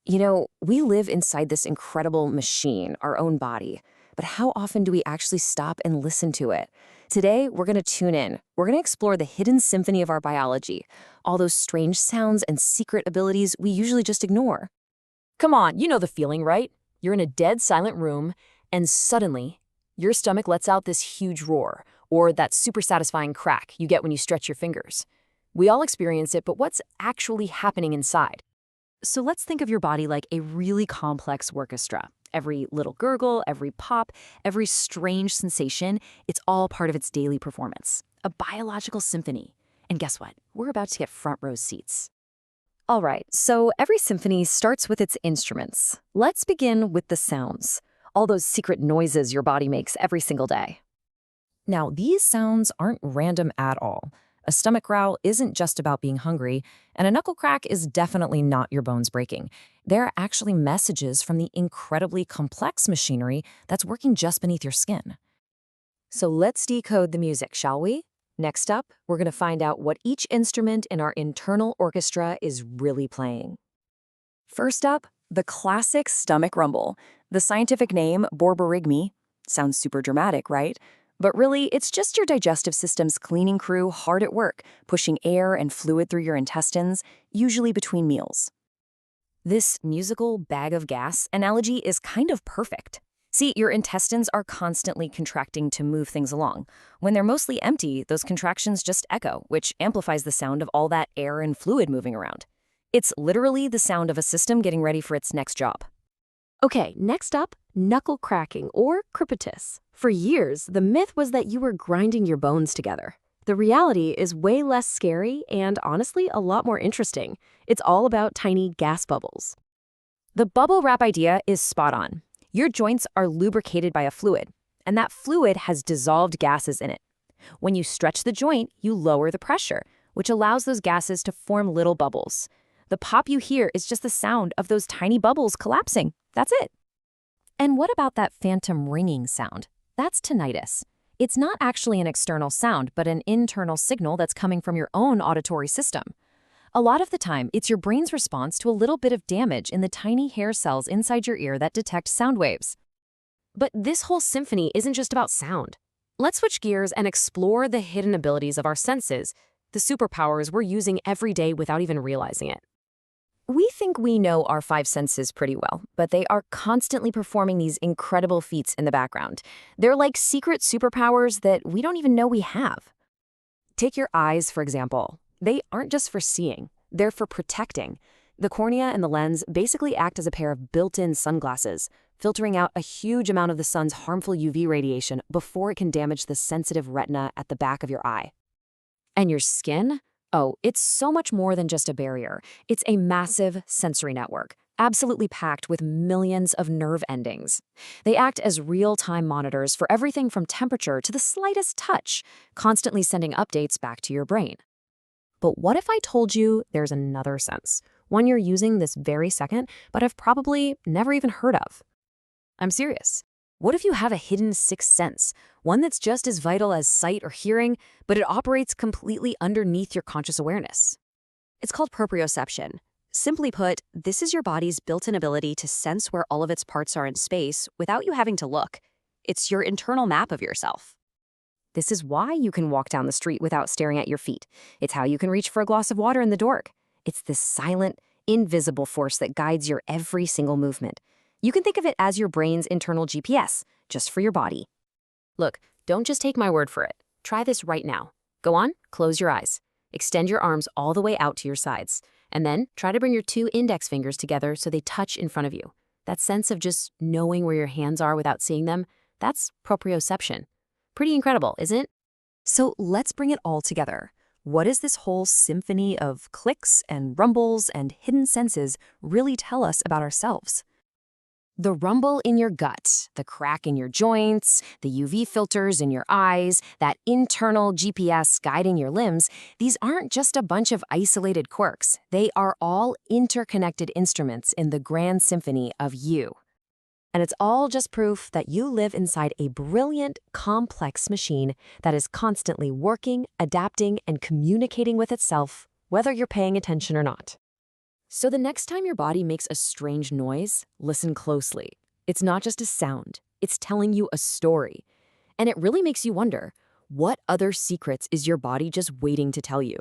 We live inside this incredible machine, our own body. But how often do we actually stop and listen to it? Today, we're going to tune in. We're going to explore the hidden symphony of our biology, all those strange sounds and secret abilities we usually just ignore. Come on, you know the feeling, right? You're in a dead silent room, and suddenly, your stomach lets out this huge roar, or that super satisfying crack you get when you stretch your fingers. We all experience it, but what's actually happening inside? So let's think of your body like a really complex orchestra. Every little gurgle, every pop, every strange sensation, it's all part of its daily performance. A biological symphony. And guess what? We're about to get front row seats. All right, so every symphony starts with its instruments. Let's begin with the sounds, all those secret noises your body makes every single day. Now, these sounds aren't random at all. A stomach growl isn't just about being hungry, and a knuckle crack is definitely not your bones breaking. They're actually messages from the incredibly complex machinery that's working just beneath your skin. So let's decode the music, shall we? Next up, we're going to find out what each instrument in our internal orchestra is really playing. First up, the classic stomach rumble. The scientific name, borborygmi, sounds super dramatic, right? But really, it's just your digestive system's cleaning crew hard at work, pushing air and fluid through your intestines, usually between meals. This musical bag of gas analogy is kind of perfect. See, your intestines are constantly contracting to move things along. When they're mostly empty, those contractions just echo, which amplifies the sound of all that air and fluid moving around. It's literally the sound of a system getting ready for its next job. Okay, next up, knuckle cracking or crepitus. For years, the myth was that you were grinding your bones together. The reality is way less scary and, honestly, a lot more interesting. It's all about tiny gas bubbles. The bubble wrap idea is spot on. Your joints are lubricated by a fluid, and that fluid has dissolved gases in it. When you stretch the joint, you lower the pressure, which allows those gases to form little bubbles. The pop you hear is just the sound of those tiny bubbles collapsing. That's it. And what about that phantom ringing sound? That's tinnitus. It's not actually an external sound, but an internal signal that's coming from your own auditory system. A lot of the time, it's your brain's response to a little bit of damage in the tiny hair cells inside your ear that detect sound waves. But this whole symphony isn't just about sound. Let's switch gears and explore the hidden abilities of our senses, the superpowers we're using every day without even realizing it. We think we know our five senses pretty well, but they are constantly performing these incredible feats in the background. They're like secret superpowers that we don't even know we have. Take your eyes, for example. They aren't just for seeing, they're for protecting. The cornea and the lens basically act as a pair of built-in sunglasses, filtering out a huge amount of the sun's harmful UV radiation before it can damage the sensitive retina at the back of your eye. And your skin? Oh, it's so much more than just a barrier. It's a massive sensory network, absolutely packed with millions of nerve endings. They act as real-time monitors for everything from temperature to the slightest touch, constantly sending updates back to your brain. But what if I told you there's another sense, one you're using this very second, but have probably never even heard of? I'm serious. What if you have a hidden sixth sense, one that's just as vital as sight or hearing, but it operates completely underneath your conscious awareness? It's called proprioception. Simply put, this is your body's built-in ability to sense where all of its parts are in space without you having to look. It's your internal map of yourself. This is why you can walk down the street without staring at your feet. It's how you can reach for a glass of water in the dark. It's this silent, invisible force that guides your every single movement. You can think of it as your brain's internal GPS, just for your body. Look, don't just take my word for it. Try this right now. Go on, close your eyes. Extend your arms all the way out to your sides. And then try to bring your two index fingers together so they touch in front of you. That sense of just knowing where your hands are without seeing them, that's proprioception. Pretty incredible, isn't it? So let's bring it all together. What does this whole symphony of clicks and rumbles and hidden senses really tell us about ourselves? The rumble in your gut, the crack in your joints, the UV filters in your eyes, that internal GPS guiding your limbs, these aren't just a bunch of isolated quirks. They are all interconnected instruments in the grand symphony of you. And it's all just proof that you live inside a brilliant, complex machine that is constantly working, adapting, and communicating with itself, whether you're paying attention or not. So the next time your body makes a strange noise, listen closely. It's not just a sound, it's telling you a story. And it really makes you wonder, what other secrets is your body just waiting to tell you?